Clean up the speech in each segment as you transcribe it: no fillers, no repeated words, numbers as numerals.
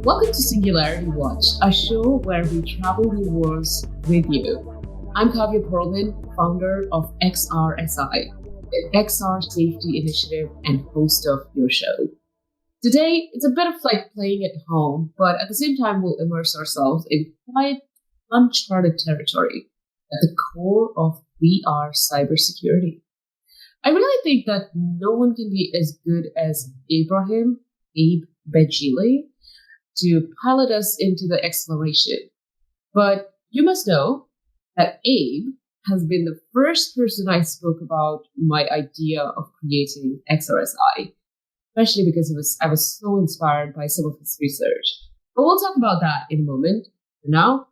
Welcome to Singularity Watch, a show where we travel the worlds with you. I'm Kavya Perlman, founder of XRSI, the XR Safety Initiative and host of your show. Today, it's a bit of like playing at home, but at the same time, we'll immerse ourselves in quite uncharted territory at the core of VR cybersecurity. I really think that no one can be as good as Abe Baggili, to pilot us into the exploration. But you must know that Abe has been the first person I spoke about my idea of creating XRSI, especially because I was so inspired by some of his research. But we'll talk about that in a moment. For now,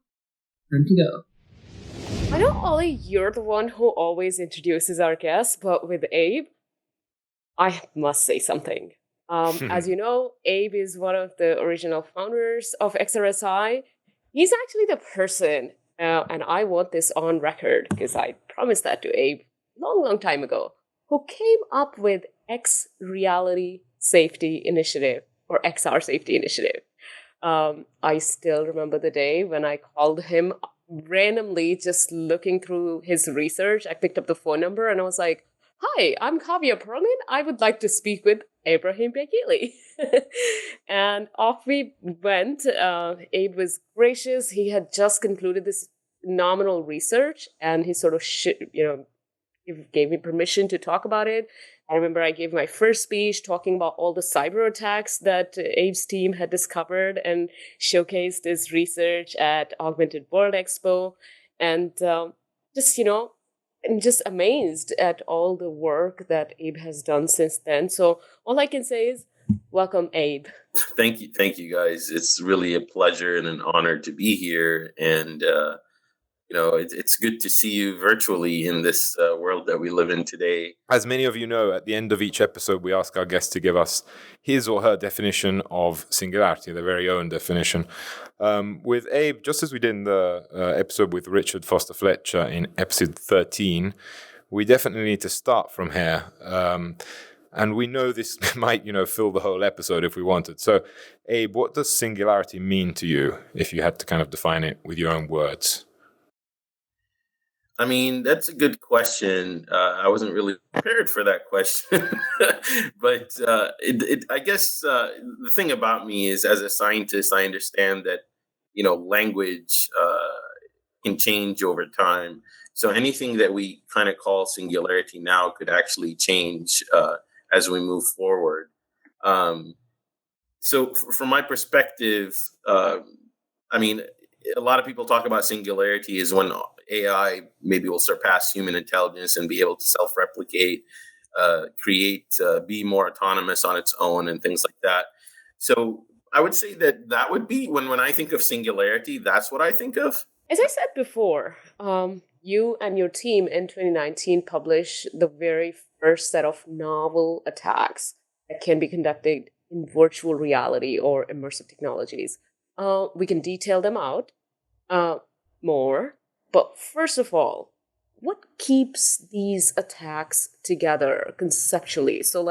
time to go. I know, Ollie, you're the one who always introduces our guests, but with Abe, I must say something. As you know, Abe is one of the original founders of XRSI. He's actually the person, and I want this on record because I promised that to Abe long time ago, who came up with X-Reality Safety Initiative, or XR Safety Initiative. I still remember the day when I called him randomly, just looking through his research. I picked up the phone number and I was like, "Hi, I'm Kavya Perlman. I would like to speak with Ibrahim Baggili." And off we went. Abe was gracious. He had just concluded this phenomenal research, and he sort of gave me permission to talk about it. I remember I gave my first speech talking about all the cyber attacks that Abe's team had discovered and showcased his research at Augmented World Expo. And I'm just amazed at all the work that Abe has done since then. So all I can say is, welcome, Abe. Thank you, guys. It's really a pleasure and an honor to be here. And, it's good to see you virtually in this world that we live in today. As many of you know, at the end of each episode, we ask our guests to give us his or her definition of singularity, their very own definition. With Abe, just as we did in the episode with Richard Foster Fletcher in episode 13, we definitely need to start from here. And we know this might, fill the whole episode if we wanted. So, Abe, what does singularity mean to you, if you had to kind of define it with your own words? I mean, that's a good question. I wasn't really prepared for that question. But I guess the thing about me is, as a scientist, I understand that, language can change over time. So anything that we kind of call singularity now could actually change as we move forward. So from my perspective, I mean, a lot of people talk about singularity is when AI maybe will surpass human intelligence and be able to self-replicate, create, be more autonomous on its own and things like that. So I would say that would be when I think of singularity, that's what I think of. As I said before, you and your team in 2019 published the very first set of novel attacks that can be conducted in virtual reality or immersive technologies. We can detail them out more. But first of all, what keeps these attacks together conceptually? So,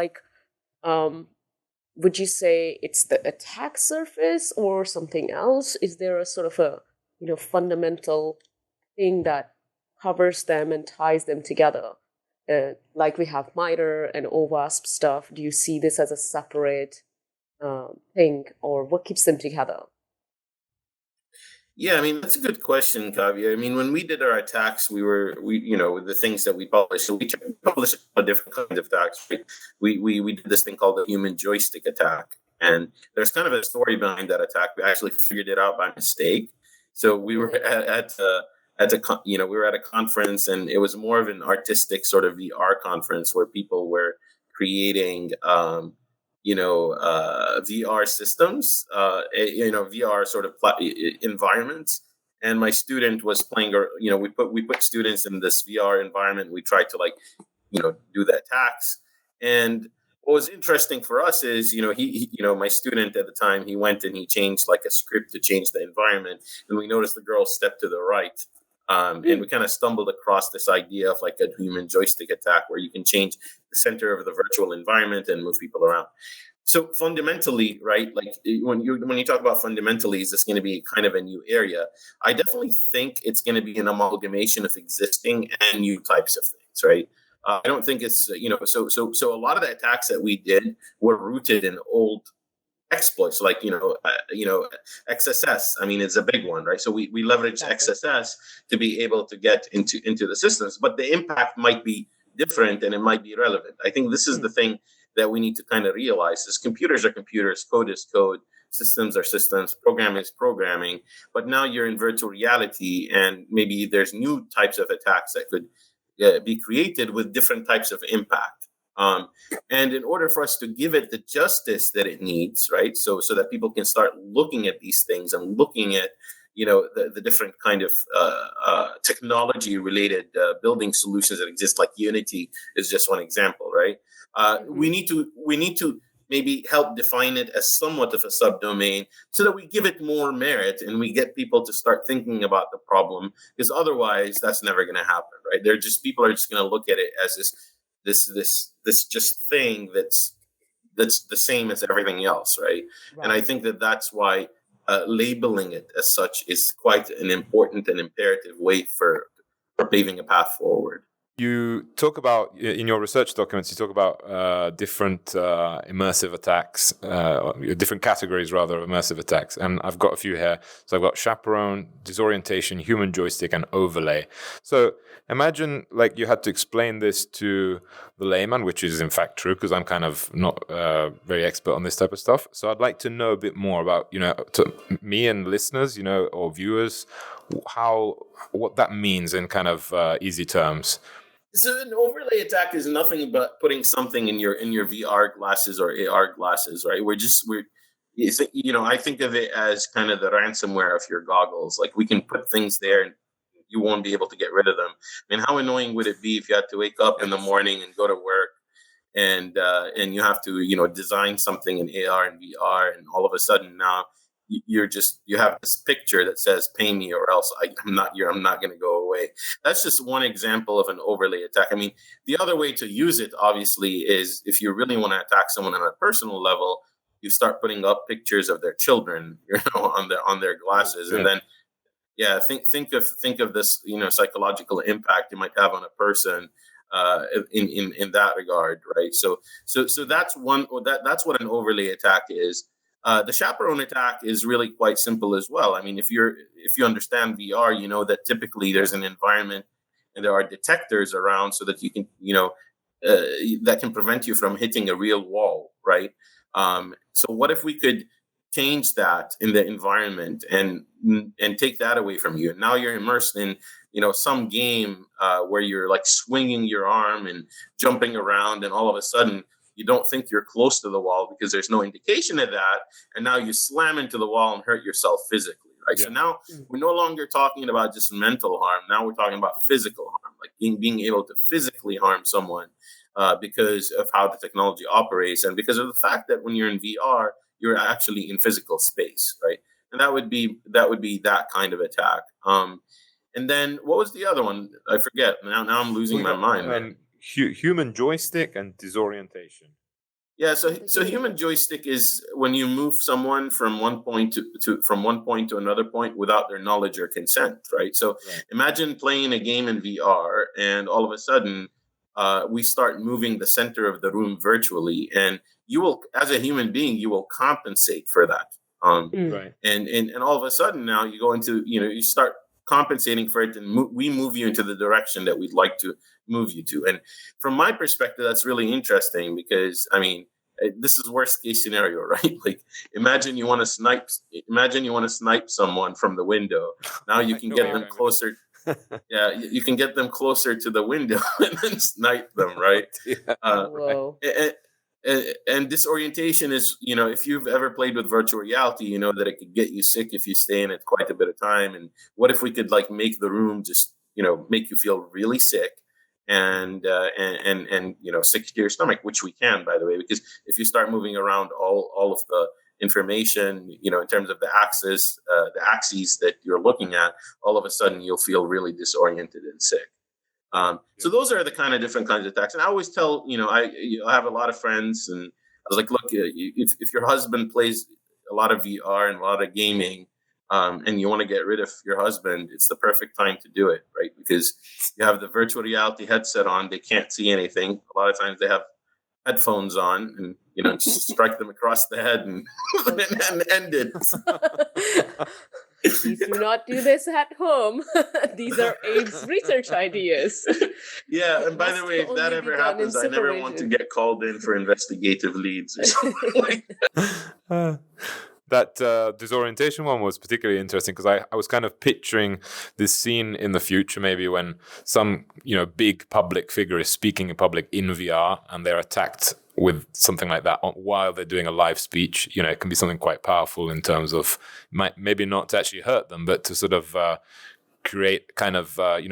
would you say it's the attack surface or something else? Is there a sort of a, fundamental thing that covers them and ties them together? Like we have MITRE and OWASP stuff. Do you see this as a separate thing, or what keeps them together? Yeah, I mean, that's a good question, Kavya. I mean, when we did our attacks, with the things that we published, so we published a different kind of attacks. Right? We did this thing called the human joystick attack. And there's kind of a story behind that attack. We actually figured it out by mistake. So we were we were at a conference, and it was more of an artistic sort of VR conference where people were creating VR systems, VR sort of environments. And my student was playing, we put students in this VR environment. We tried to do the attacks. And what was interesting for us is, my student at the time, he went and he changed like a script to change the environment. And we noticed the girl stepped to the right. And we kind of stumbled across this idea of like a human joystick attack where you can change the center of the virtual environment and move people around. So fundamentally, right, like when you talk about fundamentally, is this going to be kind of a new area? I definitely think it's going to be an amalgamation of existing and new types of things, right? I don't think it's so a lot of the attacks that we did were rooted in old exploits, like XSS. I mean, it's a big one, right? So we leverage XSS to be able to get into the systems, but the impact might be different and it might be relevant. I think this is the thing that we need to kind of realize: is computers are computers, code is code, systems are systems, programming is programming. But now you're in virtual reality, and maybe there's new types of attacks that could be created with different types of impact. And in order for us to give it the justice that it needs, right? So that people can start looking at these things and looking at, the different kind of technology related building solutions that exist, like Unity is just one example, right? We need to maybe help define it as somewhat of a subdomain so that we give it more merit and we get people to start thinking about the problem, because otherwise that's never going to happen, right? People are just going to look at it as this just thing that's the same as everything else, right? And I think that's why labeling it as such is quite an important and imperative way for paving a path forward. You talk about, in your research documents, you talk about different immersive attacks, different categories rather of immersive attacks. And I've got a few here. So I've got chaperone, disorientation, human joystick, and overlay. So imagine like you had to explain this to the layman, which is in fact true, because I'm kind of not very expert on this type of stuff. So I'd like to know a bit more about, to me and listeners, or viewers, what that means in kind of easy terms. So an overlay attack is nothing but putting something in your VR glasses or AR glasses, right? I think of it as kind of the ransomware of your goggles. Like, we can put things there and you won't be able to get rid of them. I mean, how annoying would it be if you had to wake up in the morning and go to work and you have to, design something in AR and VR, and all of a sudden now you have this picture that says "pay me or else I'm not going to go away." That's just one example of an overlay attack. I mean, the other way to use it, obviously, is if you really want to attack someone on a personal level, you start putting up pictures of their children, on their glasses, and then think of this, psychological impact you might have on a person in that regard, right? So that's that's what an overlay attack is. The chaperone attack is really quite simple as well. I mean, if you understand VR, you know that typically there's an environment and there are detectors around so that you can, that can prevent you from hitting a real wall, right? So what if we could change that in the environment and take that away from you? And now you're immersed in, some game where you're like swinging your arm and jumping around, and all of a sudden you don't think you're close to the wall because there's no indication of that. And now you slam into the wall and hurt yourself physically, right? Yeah. So now we're no longer talking about just mental harm. Now we're talking about physical harm, like being able to physically harm someone because of how the technology operates, and because of the fact that when you're in VR, you're actually in physical space, right? And that would be that kind of attack. And then what was the other one? I forget. Now I'm losing my mind. Human joystick and disorientation. Yeah, so human joystick is when you move someone from one point to another point without their knowledge or consent, right? So imagine playing a game in VR, and all of a sudden we start moving the center of the room virtually, and you will, as a human being, you will compensate for that. Right. And all of a sudden now you go into, you start compensating for it, and we move you into the direction that we'd like to move you to. And from my perspective, that's really interesting, because I mean, this is worst case scenario, right? Like, imagine you want to snipe someone from the window. Now you can get them closer. Yeah, you can get them closer to the window and then snipe them, right? Whoa. And disorientation is, if you've ever played with virtual reality, you know that it could get you sick if you stay in it quite a bit of time. And what if we could like make the room just, make you feel really sick and sick to your stomach, which we can, by the way, because if you start moving around all of the information, in terms of the axes that you're looking at, all of a sudden you'll feel really disoriented and sick. So those are the kind of different kinds of attacks. And I always tell, I have a lot of friends, and was like, look, if your husband plays a lot of VR and a lot of gaming, and you want to get rid of your husband, it's the perfect time to do it, right? Because you have the virtual reality headset on, they can't see anything. A lot of times they have headphones on, and just strike them across the head and, and end it. Please do not do this at home. These are Abe's research ideas. Yeah, and by the way, if that ever happens, I never want to get called in for investigative leads or something like that. That disorientation one was particularly interesting because I was kind of picturing this scene in the future, maybe when some big public figure is speaking in public in VR and they're attacked with something like that while they're doing a live speech. It can be something quite powerful in terms of maybe not to actually hurt them, but to sort of create kind of a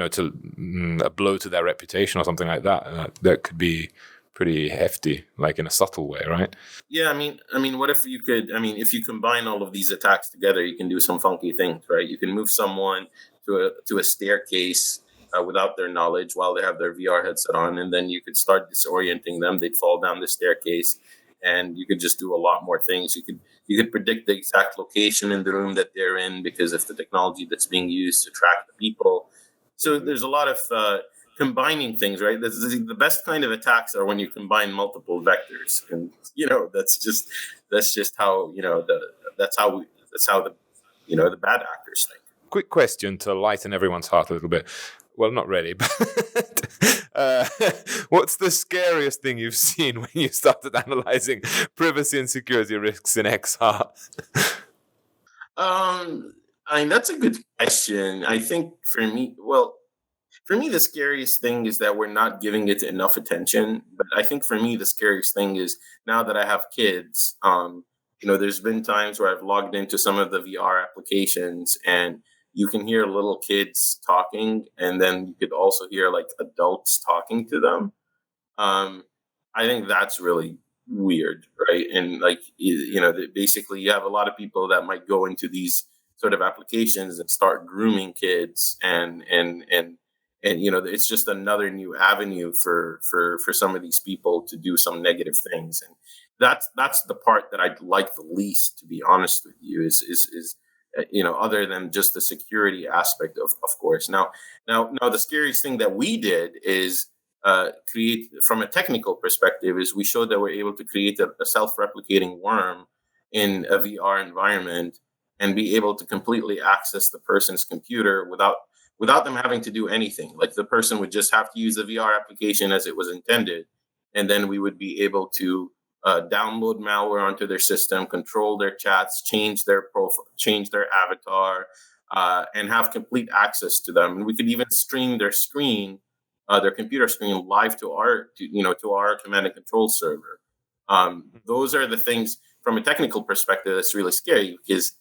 blow to their reputation or something like that. That could be pretty hefty, like in a subtle way, right? Yeah, I mean, what if you could? I mean, if you combine all of these attacks together, you can do some funky things, right? You can move someone to a staircase without their knowledge while they have their VR headset on, and then you could start disorienting them. They'd fall down the staircase, and you could just do a lot more things. You could predict the exact location in the room that they're in because of the technology that's being used to track the people. So there's a lot of combining things, right? The best kind of attacks are when you combine multiple vectors, and that's just how that's how the bad actors think. Quick question to lighten everyone's heart a little bit. Well, not really, but what's the scariest thing you've seen when you started analyzing privacy and security risks in XR? That's a good question. I think for me, the scariest thing is that we're not giving it enough attention. But I think for me, the scariest thing is now that I have kids, there's been times where I've logged into some of the VR applications and you can hear little kids talking, and then you could also hear like adults talking to them. I think that's really weird, right? And like, basically you have a lot of people that might go into these sort of applications and start grooming kids and it's just another new avenue for some of these people to do some negative things. And that's the part that I'd like the least, to be honest with you, is other than just the security aspect of course. Now the scariest thing that we did is create, from a technical perspective, is we showed that we're able to create a self-replicating worm in a VR environment and be able to completely access the person's computer without them having to do anything. Like the person would just have to use the VR application as it was intended. And then we would be able to download malware onto their system, control their chats, change their profile, change their avatar, and have complete access to them. And we could even stream their screen, their computer screen, live to our command and control server. Those are the things from a technical perspective that's really scary because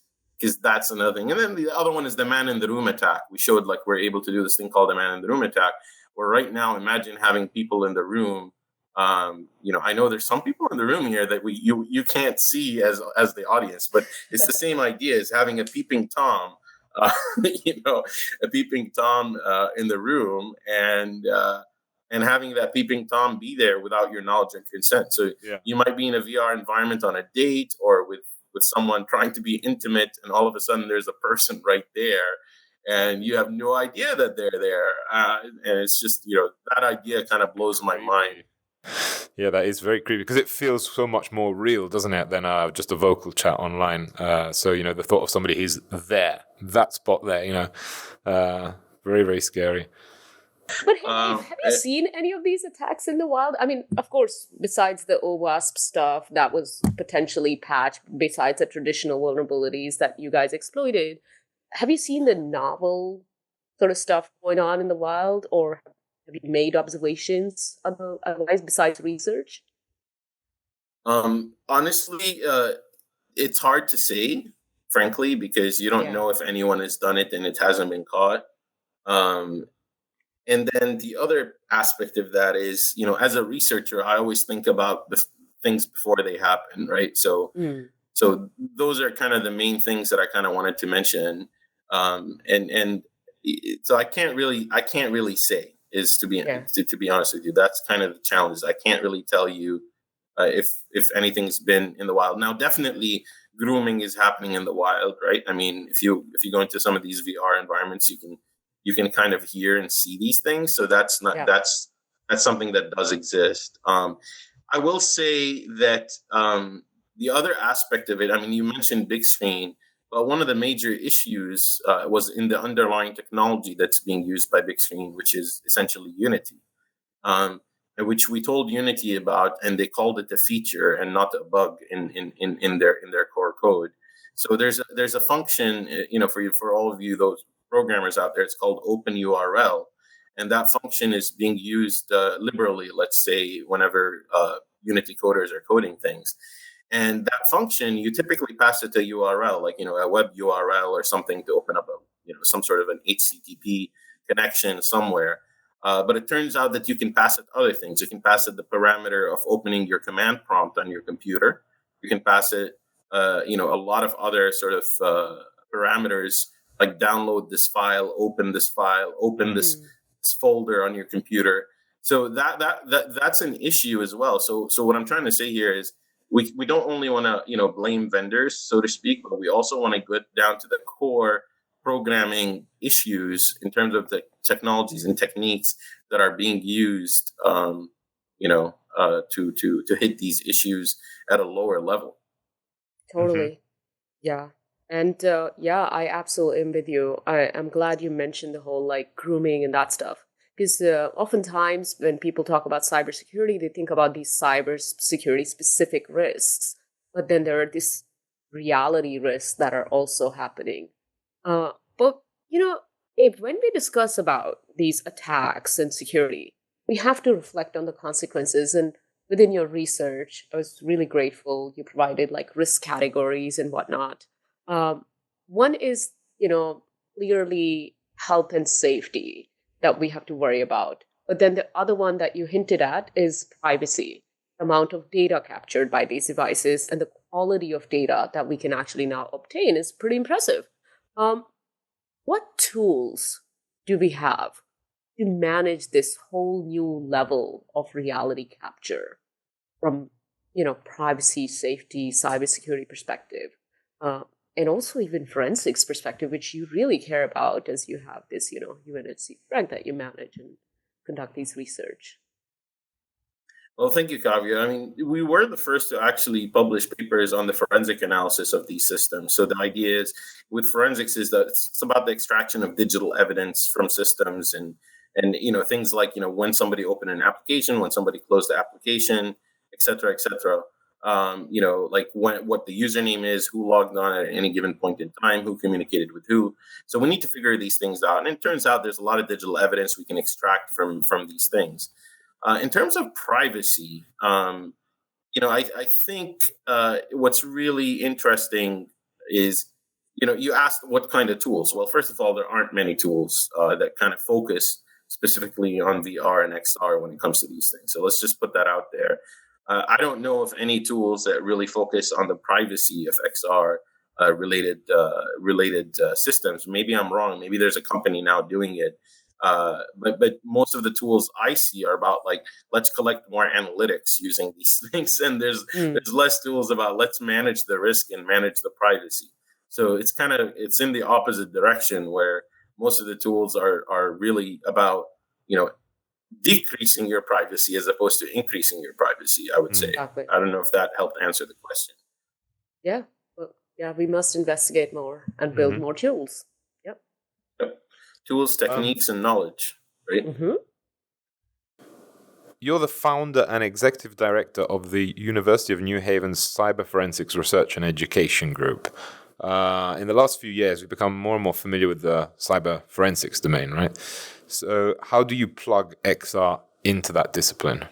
that's another thing. And then the other one is the man in the room attack. We showed like we're able to do this thing called the man in the room attack, where right now, imagine having people in the room. I know there's some people in the room here that you can't see as the audience, but it's the same idea as having a peeping Tom, a peeping Tom in the room, and having that peeping Tom be there without your knowledge and consent. So you might be in a VR environment on a date or with someone trying to be intimate, and all of a sudden there's a person right there, and you have no idea that they're there, and it's just that idea kind of blows my mind. Yeah, that is very creepy because it feels so much more real, doesn't it, than just a vocal chat online. So the thought of somebody who's there, that spot there, very, very scary. But have you seen any of these attacks in the wild? I mean, of course, besides the OWASP stuff that was potentially patched, besides the traditional vulnerabilities that you guys exploited, have you seen the novel sort of stuff going on in the wild, or have you made observations otherwise besides research? Honestly, it's hard to say, frankly, because you don't know if anyone has done it and it hasn't been caught. And then the other aspect of that is, as a researcher, I always think about the things before they happen, right? So those are kind of the main things that I kind of wanted to mention. So I can't really say, is to be honest with you. That's kind of the challenge. I can't really tell you if anything's been in the wild. Now, definitely grooming is happening in the wild, right? I mean, if you go into some of these VR environments, you can kind of hear and see these things. So that's not Yeah. that's something that does exist. I will say that the other aspect of it, I mean, you mentioned big screen, but one of the major issues was in the underlying technology that's being used by big screen, which is essentially Unity, which we told Unity about, and they called it a feature and not a bug in their core code. So there's a function, for all of you, those programmers out there, it's called OpenURL, and that function is being used liberally, let's say, whenever Unity coders are coding things. And that function, you typically pass it to URL, like, a web URL or something to open up some sort of an HTTP connection somewhere. But it turns out that you can pass it other things. You can pass it the parameter of opening your command prompt on your computer. You can pass it, a lot of other sort of parameters, like download this file, open this folder on your computer. So that's an issue as well. So what I'm trying to say here is we don't only want to blame vendors, so to speak, but we also want to get down to the core programming issues in terms of the technologies and techniques that are being used, to hit these issues at a lower level. Totally. Yeah. And I absolutely am with you. I'm glad you mentioned the whole like grooming and that stuff. Because oftentimes when people talk about cybersecurity, they think about these cybersecurity specific risks. But then there are these reality risks that are also happening. But, Abe, when we discuss about these attacks and security, we have to reflect on the consequences. And within your research, I was really grateful you provided like risk categories and whatnot. One is, clearly health and safety that we have to worry about. But then the other one that you hinted at is privacy, the amount of data captured by these devices and the quality of data that we can actually now obtain is pretty impressive. What tools do we have to manage this whole new level of reality capture from, privacy, safety, cybersecurity perspective? And also even forensics perspective, which you really care about as you have this, UNHcFREG that you manage and conduct these research. Well, thank you, Kavya. I mean, we were the first to actually publish papers on the forensic analysis of these systems. So the idea is with forensics is that it's about the extraction of digital evidence from systems and things like, when somebody opened an application, when somebody closed the application, et cetera, et cetera. Like what the username is, who logged on at any given point in time, who communicated with who. So we need to figure these things out. And it turns out there's a lot of digital evidence we can extract from these things. In terms of privacy, I think what's really interesting is, you asked what kind of tools. Well, first of all, there aren't many tools that kind of focus specifically on VR and XR when it comes to these things. So let's just put that out there. I don't know of any tools that really focus on the privacy of XR related systems. Maybe I'm wrong. Maybe there's a company now doing it. But most of the tools I see are about like, let's collect more analytics using these things. And there's less tools about let's manage the risk and manage the privacy. So it's in the opposite direction where most of the tools are really about, decreasing your privacy as opposed to increasing your privacy, I would say. Exactly. I don't know if that helped answer the question. Yeah. Well, yeah, we must investigate more and build more tools. Yep. Tools, techniques, and knowledge, right? You're the founder and executive director of the University of New Haven's Cyber Forensics Research and Education Group. In the last few years, we've become more and more familiar with the cyber forensics domain, right? So how do you plug XR into that discipline?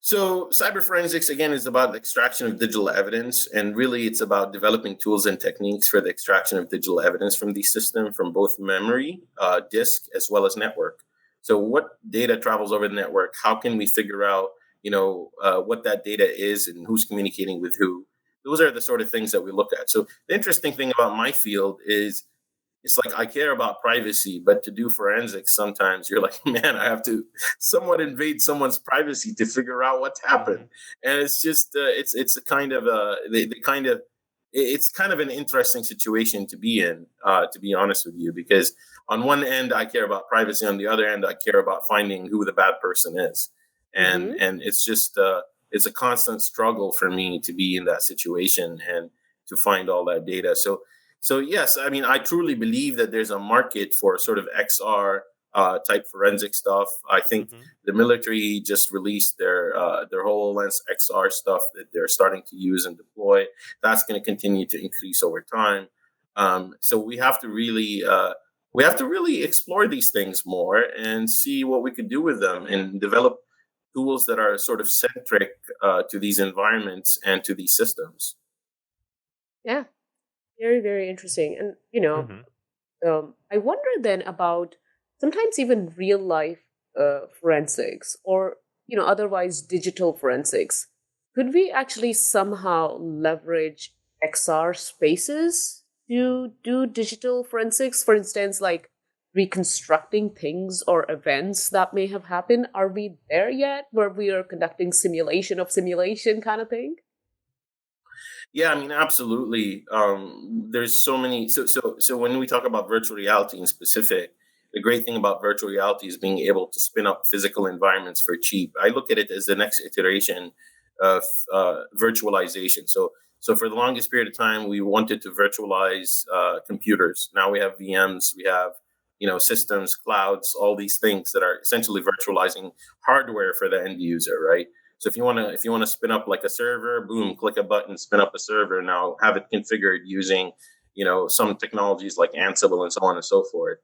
So cyber forensics, again, is about the extraction of digital evidence. And really, it's about developing tools and techniques for the extraction of digital evidence from the system, from both memory, disk, as well as network. So what data travels over the network? How can we figure out, what that data is and who's communicating with who? Those are the sort of things that we look at. So the interesting thing about my field is it's like I care about privacy, but to do forensics, sometimes you're like, man, I have to somewhat invade someone's privacy to figure out what's happened, and it's just it's a kind of they kind of it's kind of an interesting situation to be in, to be honest with you, because on one end I care about privacy, on the other end I care about finding who the bad person is, and it's just it's a constant struggle for me to be in that situation and to find all that data. So yes, I mean, I truly believe that there's a market for sort of XR type forensic stuff. I think the military just released their HoloLens XR stuff that they're starting to use and deploy. That's going to continue to increase over time. So we have to really explore these things more and see what we could do with them and develop tools that are sort of centric to these environments and to these systems. Yeah, very, very interesting. And, I wonder then about sometimes even real life forensics or, otherwise digital forensics. Could we actually somehow leverage XR spaces to do digital forensics? For instance, like reconstructing things or events that may have happened. Are we there yet where we are conducting simulation of simulation kind of thing? Yeah, I mean, absolutely. There's so many. So when we talk about virtual reality in specific, the great thing about virtual reality is being able to spin up physical environments for cheap. I look at it as the next iteration of virtualization. So for the longest period of time, we wanted to virtualize computers. Now we have VMs, we have systems, clouds, all these things that are essentially virtualizing hardware for the end user, right? So if you want to spin up like a server, boom, click a button, spin up a server. Now have it configured using some technologies like Ansible and so on and so forth.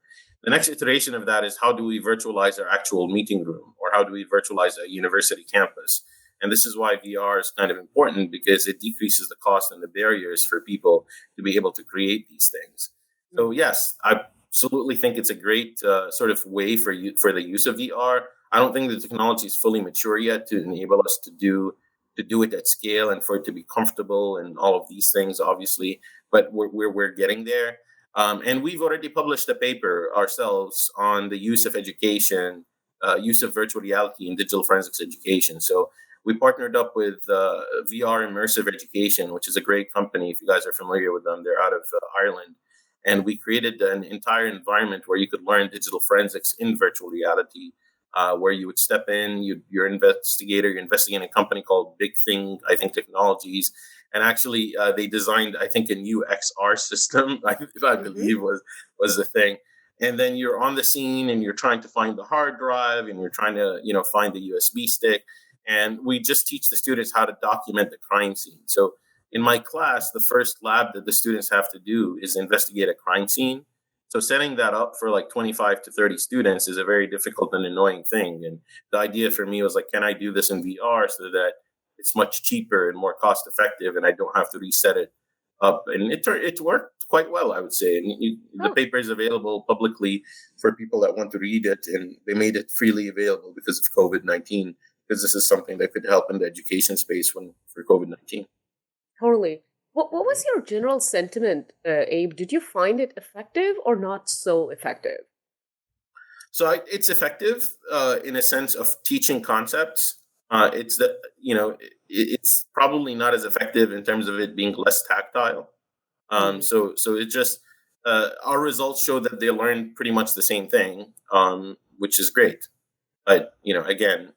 The next iteration of that is how do we virtualize our actual meeting room, or how do we virtualize a university campus? And this is why VR is kind of important, because it decreases the cost and the barriers for people to be able to create these things. So yes, I absolutely think it's a great sort of way for the use of VR. I don't think the technology is fully mature yet to enable us to do it at scale and for it to be comfortable and all of these things, obviously. But we're getting there, and we've already published a paper ourselves on the use of education, use of virtual reality in digital forensics education. So we partnered up with VR Immersive Education, which is a great company. If you guys are familiar with them, they're out of Ireland. And we created an entire environment where you could learn digital forensics in virtual reality, where you would step in, you're an investigator, you're investigating a company called Big Thing, I think, Technologies. And actually, they designed, I think, a new XR system, I believe was the thing. And then you're on the scene and you're trying to find the hard drive and you're trying to, find the USB stick. And we just teach the students how to document the crime scene. So in my class, the first lab that the students have to do is investigate a crime scene. So setting that up for like 25 to 30 students is a very difficult and annoying thing. And the idea for me was like, can I do this in VR so that it's much cheaper and more cost effective and I don't have to reset it up? And it worked quite well, I would say. And the paper is available publicly for people that want to read it, and they made it freely available because of COVID-19, because this is something that could help in the education space for COVID-19. Totally. What was your general sentiment, Abe? Did you find it effective or not so effective? So it's effective in a sense of teaching concepts. It's probably not as effective in terms of it being less tactile. So it just our results show that they learned pretty much the same thing, which is great. But again,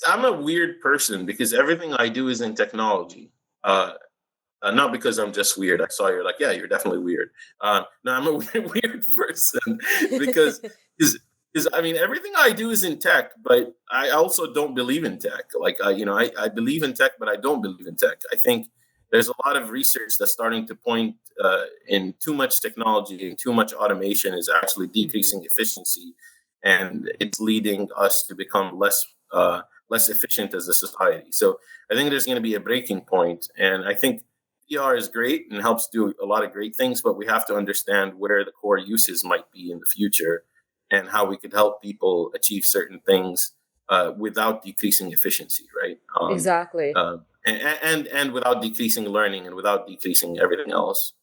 I'm a weird person because everything I do is in technology. Not because I'm just weird. I saw you're like, yeah, you're definitely weird. No, I'm a weird person because I mean, everything I do is in tech, but I also don't believe in tech. Like, I believe in tech, but I don't believe in tech. I think there's a lot of research that's starting to point in too much technology and too much automation is actually decreasing efficiency, and it's leading us to become less efficient as a society. So I think there's going to be a breaking point, and I think VR is great and helps do a lot of great things, but we have to understand where the core uses might be in the future and how we could help people achieve certain things without decreasing efficiency, right? Exactly. and without decreasing learning and without decreasing everything else.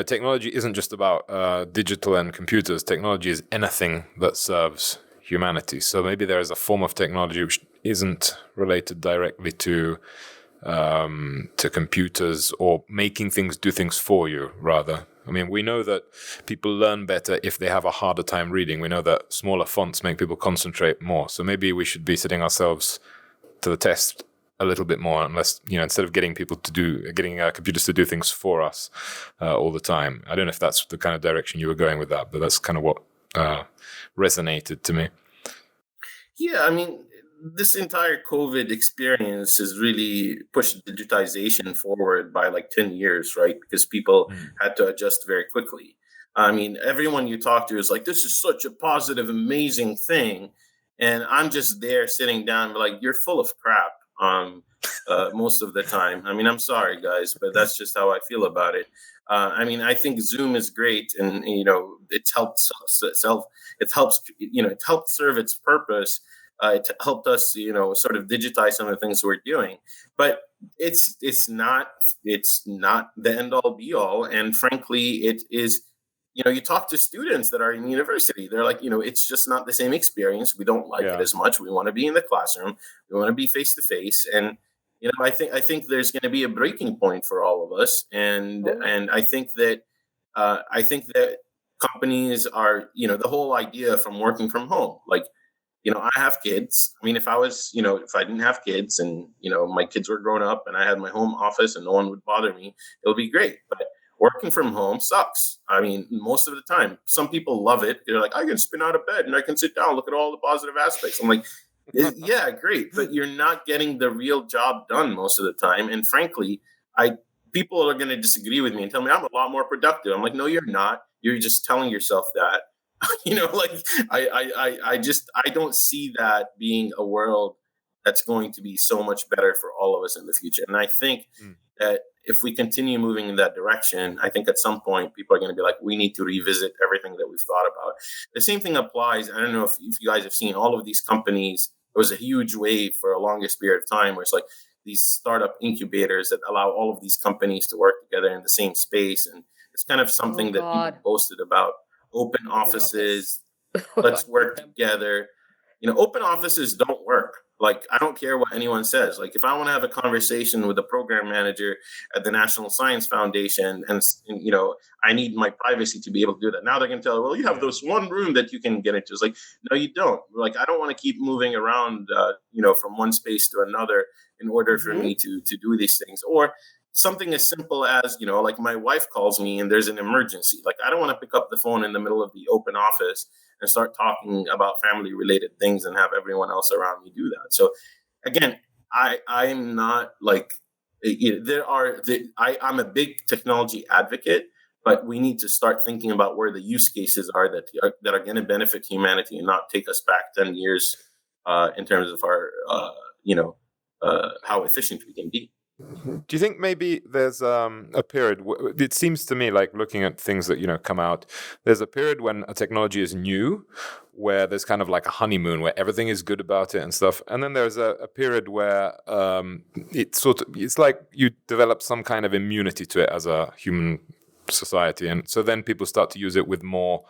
Technology isn't just about digital and computers. Technology is anything that serves humanity. So maybe there is a form of technology which isn't related directly to computers or making things do things for you, rather. I mean, we know that people learn better if they have a harder time reading. We know that smaller fonts make people concentrate more. So maybe we should be setting ourselves to the test a little bit more, unless, instead of getting computers to do things for us all the time. I don't know if that's the kind of direction you were going with that, but that's kind of what resonated to me. Yeah, I mean, this entire COVID experience has really pushed digitization forward by like 10 years, right? Because people had to adjust very quickly. I mean, everyone you talk to is like, this is such a positive, amazing thing. And I'm just there sitting down, like, you're full of crap most of the time. I mean, I'm sorry, guys, but that's just how I feel about it. I mean, I think Zoom is great, and it's helped it helped serve its purpose. It helped us, sort of digitize some of the things we're doing, but it's not the end all be all. And frankly, it is. You talk to students that are in university, they're like, it's just not the same experience. We don't like it as much. We want to be in the classroom. We want to be face to face. And, I think there's going to be a breaking point for all of us. And I think that companies are, the whole idea from working from home, like, I have kids. I mean, if I didn't have kids and, my kids were grown up and I had my home office and no one would bother me, it'll be great. But working from home sucks. I mean, most of the time, some people love it. They're like, I can spin out of bed and I can sit down, look at all the positive aspects. I'm like, yeah, great. But you're not getting the real job done most of the time. And frankly, people are going to disagree with me and tell me I'm a lot more productive. I'm like, no, you're not. You're just telling yourself that. I don't see that being a world that's going to be so much better for all of us in the future. And I think that if we continue moving in that direction, I think at some point people are going to be like, we need to revisit everything that we've thought about. The same thing applies. I don't know if you guys have seen all of these companies. There was a huge wave for a longest period of time where it's like these startup incubators that allow all of these companies to work together in the same space. And it's kind of something that people posted about. Open offices, let's work together. Open offices don't work. Like, I don't care what anyone says. Like, if I want to have a conversation with a program manager at the National Science Foundation and I need my privacy to be able to do that. Now they're going to tell, well, you have this one room that you can get into. It's like, no, you don't. Like, I don't want to keep moving around, from one space to another in order for me to do these things. Or something as simple as, like my wife calls me and there's an emergency. Like, I don't want to pick up the phone in the middle of the open office and start talking about family related things and have everyone else around me do that. So again, I'm not like, I'm a big technology advocate, but we need to start thinking about where the use cases are that are going to benefit humanity and not take us back 10 years in terms of our, how efficient we can be. Do you think maybe there's a period, it seems to me like looking at things that, come out, there's a period when a technology is new, where there's kind of like a honeymoon, where everything is good about it and stuff. And then there's a period where it's like you develop some kind of immunity to it as a human society. And so then people start to use it with more,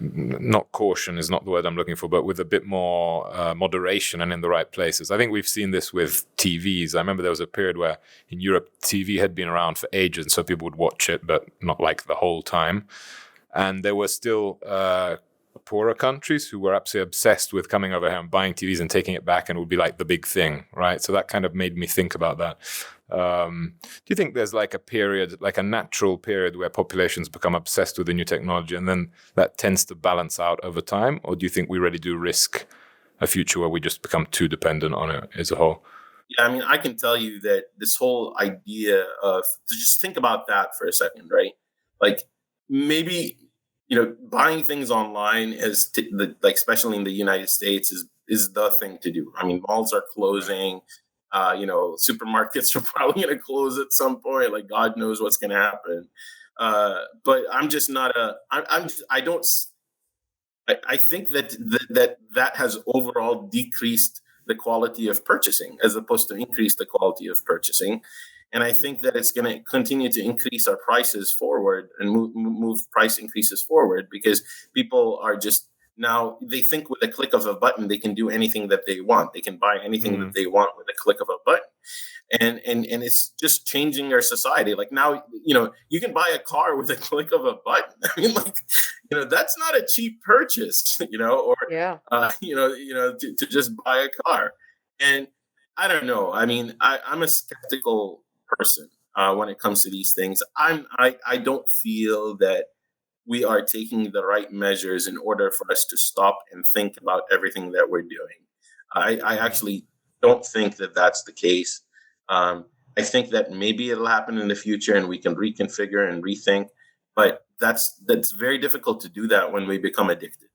not caution is not the word I'm looking for, but with a bit more moderation and in the right places. I think we've seen this with TVs. I remember there was a period where in Europe, TV had been around for ages, and so people would watch it, but not like the whole time. And there were still poorer countries who were absolutely obsessed with coming over here and buying TVs and taking it back, and it would be like the big thing, right? So that kind of made me think about that. Do you think there's like a period, like a natural period where populations become obsessed with the new technology and then that tends to balance out over time? Or do you think we really do risk a future where we just become too dependent on it as a whole? Yeah, I mean, I can tell you that this whole idea of, just think about that for a second, right? Like maybe, buying things online is like, especially in the United States is the thing to do. I mean, malls are closing. Supermarkets are probably going to close at some point. Like, God knows what's going to happen. But I'm just not I think that has overall decreased the quality of purchasing as opposed to increase the quality of purchasing. And I think that it's going to continue to increase our prices forward and move price increases forward, because people are just now, they think with a click of a button, they can do anything that they want. They can buy anything that they want with a click of a button. And it's just changing our society. Like now, you can buy a car with a click of a button. I mean, like, that's not a cheap purchase, or, to just buy a car. And I don't know. I mean, I'm a skeptical person when it comes to these things. I don't feel that we are taking the right measures in order for us to stop and think about everything that we're doing. I actually don't think that that's the case. I think that maybe it'll happen in the future and we can reconfigure and rethink, but that's very difficult to do that when we become addicted,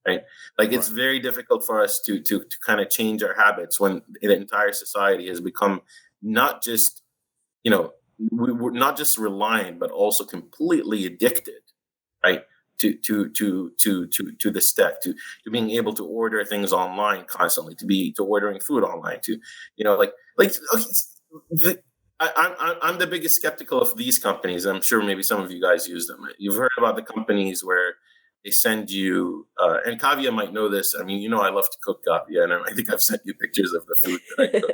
right? Like it's very difficult for us to kind of change our habits when an entire society has become not just, we're not just reliant, but also completely addicted, right? To the step, to being able to order things online constantly, to ordering food online, I'm the biggest skeptical of these companies. I'm sure maybe some of you guys use them. You've heard about the companies where they send you, and Kavya might know this. I mean, I love to cook, Kavya, and I think I've sent you pictures of the food that I cook.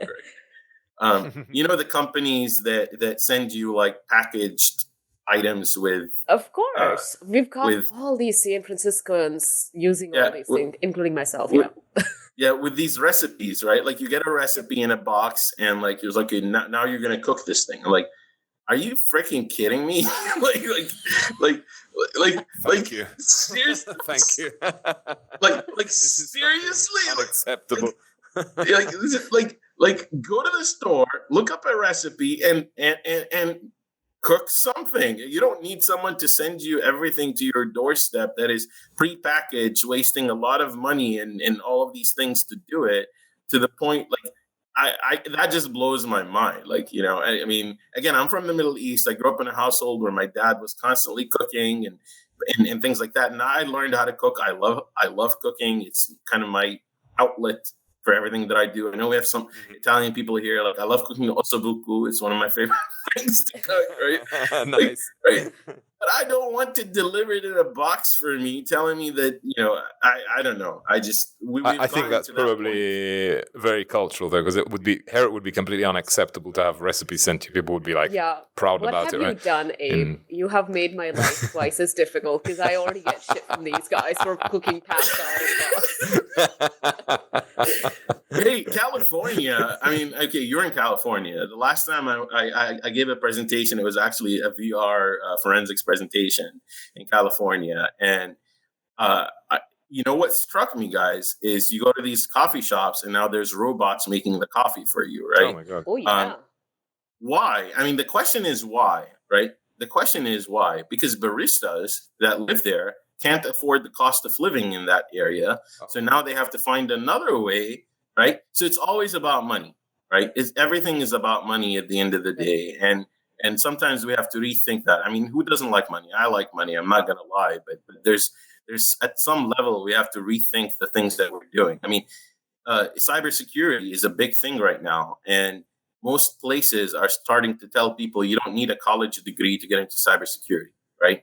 Right? The companies that send you like packaged items with. Of course, we've got all these San Franciscans using all these things, including myself. With these recipes, right? Like you get a recipe in a box, and like you're like, okay, now you're gonna cook this thing. I'm like, are you freaking kidding me? like, Thank you. Seriously, thank you. like seriously, unacceptable. Like go to the store, look up a recipe, and cook something. You don't need someone to send you everything to your doorstep that is prepackaged, wasting a lot of money and all of these things to do it, to the point like I that just blows my mind. Like, I mean, again, I'm from the Middle East. I grew up in a household where my dad was constantly cooking and things like that. And I learned how to cook. I love cooking. It's kind of my outlet for everything that I do. I know we have some Italian people here. Like I love cooking ossobuco. It's one of my favorite things to cook, right? Nice. Right. But I don't want to deliver it in a box for me, telling me that, I don't know. I just, I think that's probably very cultural though, because it would be completely unacceptable to have recipes sent to you. People would be like proud about it, right? What have you done, Abe? You have made my life twice as difficult, because I already get shit from these guys for cooking pasta in a box. Hey, California. I mean, okay, you're in California. The last time I gave a presentation, it was actually a VR forensics presentation in California. And what struck me, guys, is you go to these coffee shops and now there's robots making the coffee for you, right? Oh my God. Oh, yeah. Why? I mean, the question is why, right? The question is why? Because baristas that live there can't afford the cost of living in that area. So now they have to find another way, right? So it's always about money, right? Everything is about money at the end of the day. And sometimes we have to rethink that. I mean, who doesn't like money? I like money. I'm not going to lie, but there's at some level, we have to rethink the things that we're doing. I mean, cybersecurity is a big thing right now. And most places are starting to tell people you don't need a college degree to get into cybersecurity, right?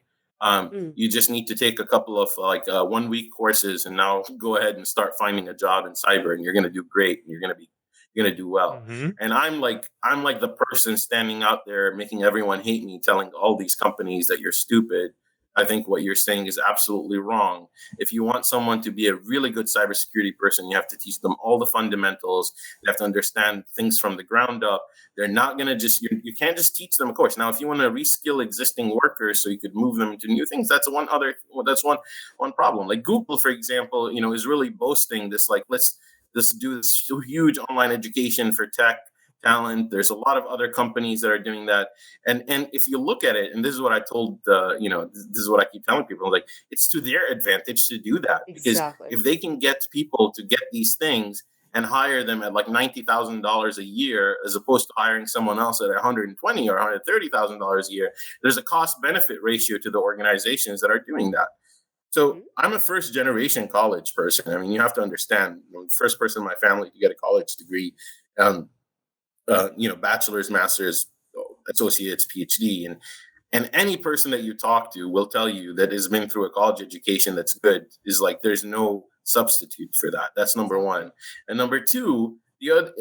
You just need to take a couple of 1 week courses and now go ahead and start finding a job in cyber, and you're going to do great. And you're going to do well. And I'm like the person standing out there making everyone hate me, telling all these companies that you're stupid. I think what you're saying is absolutely wrong. If you want someone to be a really good cybersecurity person, you have to teach them all the fundamentals. You have to understand things from the ground up. They're not going to just, you can't just teach them a course. Now, if you want to reskill existing workers so you could move them into new things, that's one problem. Like Google, for example, is really boasting this, like, let's do this huge online education for tech talent. There's a lot of other companies that are doing that. And if you look at it, and this is what I told, this is what I keep telling people, like, it's to their advantage to do that. Exactly. Because if they can get people to get these things and hire them at like $90,000 a year, as opposed to hiring someone else at $120,000 or $130,000 a year, there's a cost benefit ratio to the organizations that are doing that. So I'm a first generation college person. I mean, you have to understand, the first person in my family to get a college degree, bachelor's, master's, associate's, PhD, and any person that you talk to will tell you that has been through a college education that's good is like there's no substitute for that. That's number one. And number two, there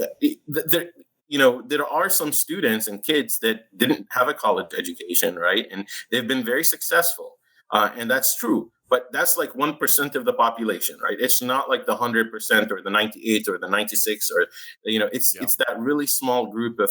are some students and kids that didn't have a college education, right? And they've been very successful. And that's true. But that's like 1% of the population, right? It's not like the 100% or the 98 or the 96 or, it's that really small group of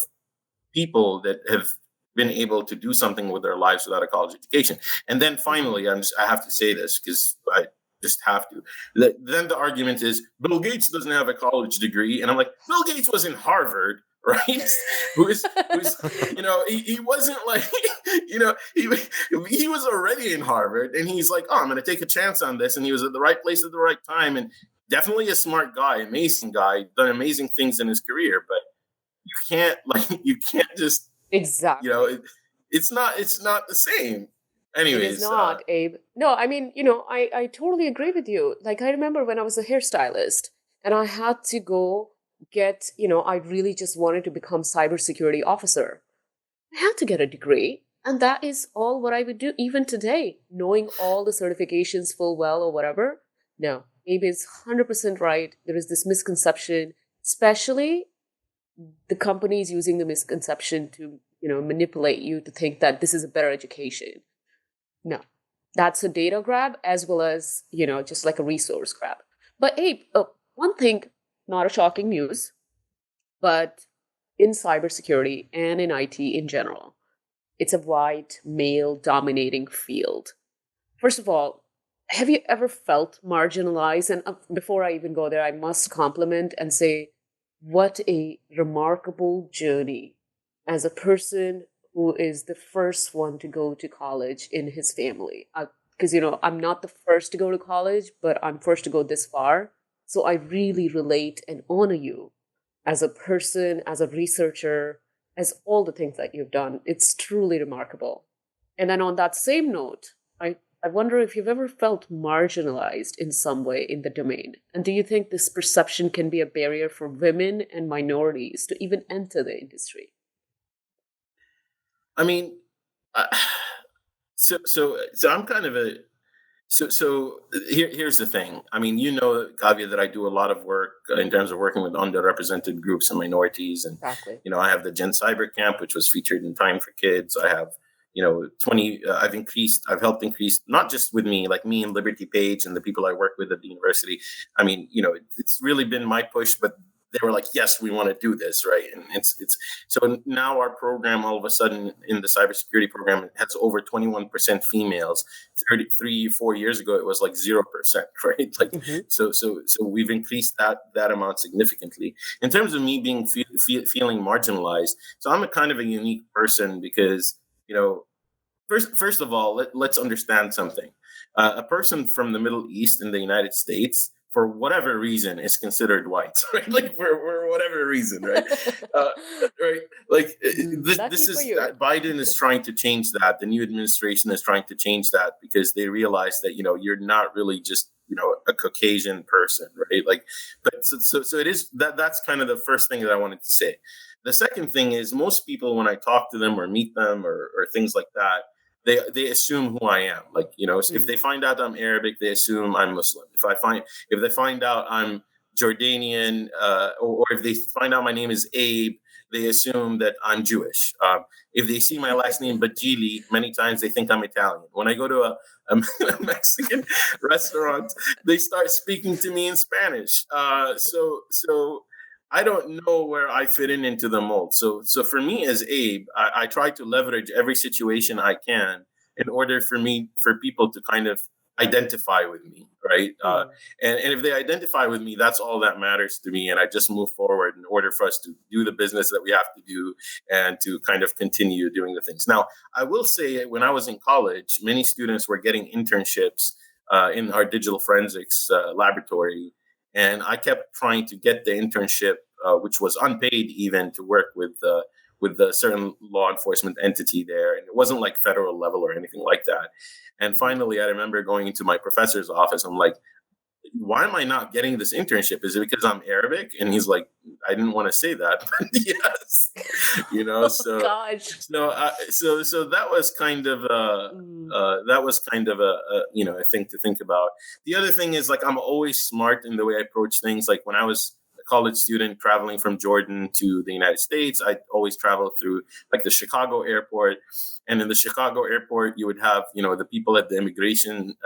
people that have been able to do something with their lives without a college education. And then finally, I have to say this because I just have to. Then the argument is Bill Gates doesn't have a college degree. And I'm like, Bill Gates was in Harvard, right? who's he wasn't like, he was already in Harvard and he's like, oh, I'm going to take a chance on this. And he was at the right place at the right time. And definitely a smart guy, amazing guy, done amazing things in his career. But you can't just, exactly. It's not the same. Anyways, it is not, Abe. No, I mean, I totally agree with you. Like, I remember when I was a hairstylist and I had to go get, I really just wanted to become cybersecurity officer. I had to get a degree, and that is all what I would do even today, knowing all the certifications full well or whatever. No, Abe is 100% right. There is this misconception, especially the companies using the misconception to, manipulate you to think that this is a better education. No, that's a data grab as well as, just like a resource grab. But Abe, one thing, not a shocking news, but in cybersecurity and in IT in general, it's a white, male-dominating field. First of all, have you ever felt marginalized? And before I even go there, I must compliment and say, what a remarkable journey as a person who is the first one to go to college in his family. Because, I'm not the first to go to college, but I'm first to go this far. So I really relate and honor you as a person, as a researcher, as all the things that you've done. It's truly remarkable. And then on that same note, I wonder if you've ever felt marginalized in some way in the domain. And do you think this perception can be a barrier for women and minorities to even enter the industry? I mean, so I'm kind of here's the thing. I mean, Kavya, that I do a lot of work in terms of working with underrepresented groups and minorities. And, exactly. I have the Gen Cyber Camp, which was featured in Time for Kids. I have, 20, I've helped increase, not just with me, like me and Liberty Page and the people I work with at the university. I mean, it's really been my push, but they were like, yes, we want to do this, right? And it's so now our program all of a sudden in the cybersecurity program has over 21% females. 4 years ago, it was like 0%, right? Like so we've increased that amount significantly. In terms of me being feeling marginalized, so I'm a kind of a unique person because first of all, let's understand something. A person from the Middle East in the United States, for whatever reason, is considered white, right? Like for whatever reason, right? Right? Like this is Biden is trying to change that. The new administration is trying to change that because they realize that you're not really just a Caucasian person, right? Like, but so it is that's kind of the first thing that I wanted to say. The second thing is most people, when I talk to them or meet them or things like that, they assume who I am. Like, if they find out I'm Arabic, they assume I'm Muslim. If they find out I'm Jordanian, or if they find out my name is Abe, they assume that I'm Jewish. If they see my last name Baggili, many times they think I'm Italian. When I go to a Mexican restaurant, they start speaking to me in Spanish. So I don't know where I fit into the mold. So for me as Abe, I try to leverage every situation I can in order for people to kind of identify with me, right? And if they identify with me, that's all that matters to me. And I just move forward in order for us to do the business that we have to do and to kind of continue doing the things. Now, I will say when I was in college, many students were getting internships in our digital forensics laboratory. And I kept trying to get the internship, which was unpaid even, to work with with a certain law enforcement entity there, and it wasn't like federal level or anything like that. And finally, I remember going into my professor's office. I'm like, why am I not getting this internship? Is it because I'm Arabic? And he's like, I didn't want to say that, but yes, So, Gosh. so that was kind of a thing to think about. The other thing is, like, I'm always smart in the way I approach things. Like when I was a college student traveling from Jordan to the United States, I always traveled through like the Chicago airport, and in the Chicago airport, you would have the people at the immigration.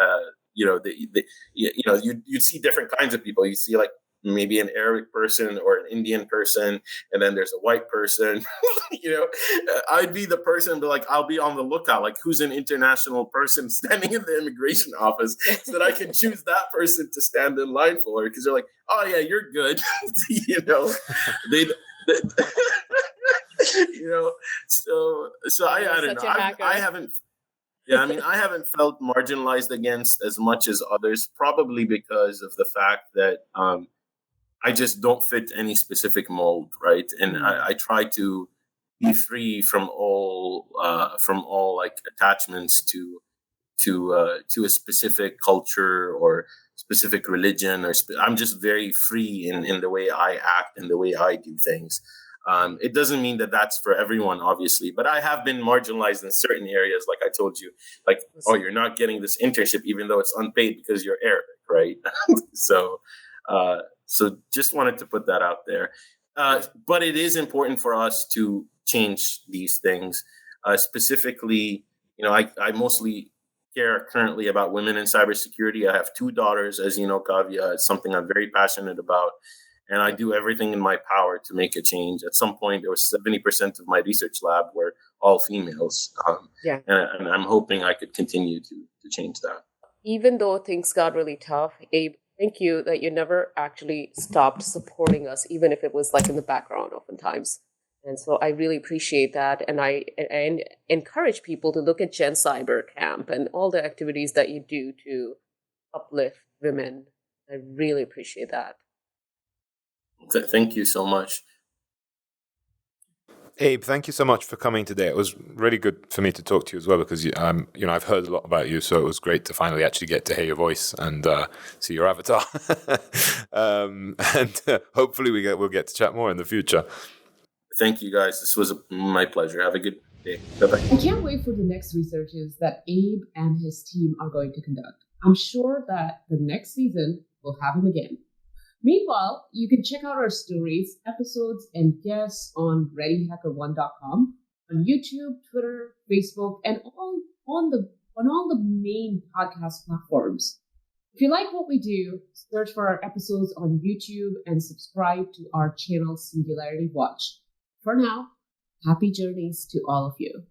You'd see different kinds of people. You see like maybe an Arabic person or an Indian person, and then there's a white person. I'd be the person, but like I'll be on the lookout, like who's an international person standing in the immigration office, so that I can choose that person to stand in line for, because they're like, oh yeah, you're good. they so I don't know. I haven't. Yeah, I mean, I haven't felt marginalized against as much as others, probably because of the fact that I just don't fit any specific mold, right? And I try to be free from all like attachments to a specific culture or specific religion, or I'm just very free in the way I act and the way I do things. It doesn't mean that that's for everyone, obviously, but I have been marginalized in certain areas. Like I told you, like, oh, you're not getting this internship, even though it's unpaid because you're Arabic, right? So just wanted to put that out there. But it is important for us to change these things. Specifically, I mostly care currently about women in cybersecurity. I have 2 daughters, as you know, Kavya. It's something I'm very passionate about. And I do everything in my power to make a change. At some point, there was 70% of my research lab were all females. And I'm hoping I could continue to change that. Even though things got really tough, Abe, thank you that you never actually stopped supporting us, even if it was like in the background oftentimes. And so I really appreciate that. And I encourage people to look at Gen Cyber Camp and all the activities that you do to uplift women. I really appreciate that. Thank you so much. Abe, thank you so much for coming today. It was really good for me to talk to you as well, because I've heard a lot about you, so it was great to finally actually get to hear your voice and see your avatar. And hopefully we'll get to chat more in the future. Thank you, guys. This was my pleasure. Have a good day. Bye-bye. I can't wait for the next researches that Abe and his team are going to conduct. I'm sure that the next season we'll have him again. Meanwhile, you can check out our stories, episodes, and guests on ReadyHackerOne.com, on YouTube, Twitter, Facebook, and on all the main podcast platforms. If you like what we do, search for our episodes on YouTube and subscribe to our channel Singularity Watch. For now, happy journeys to all of you.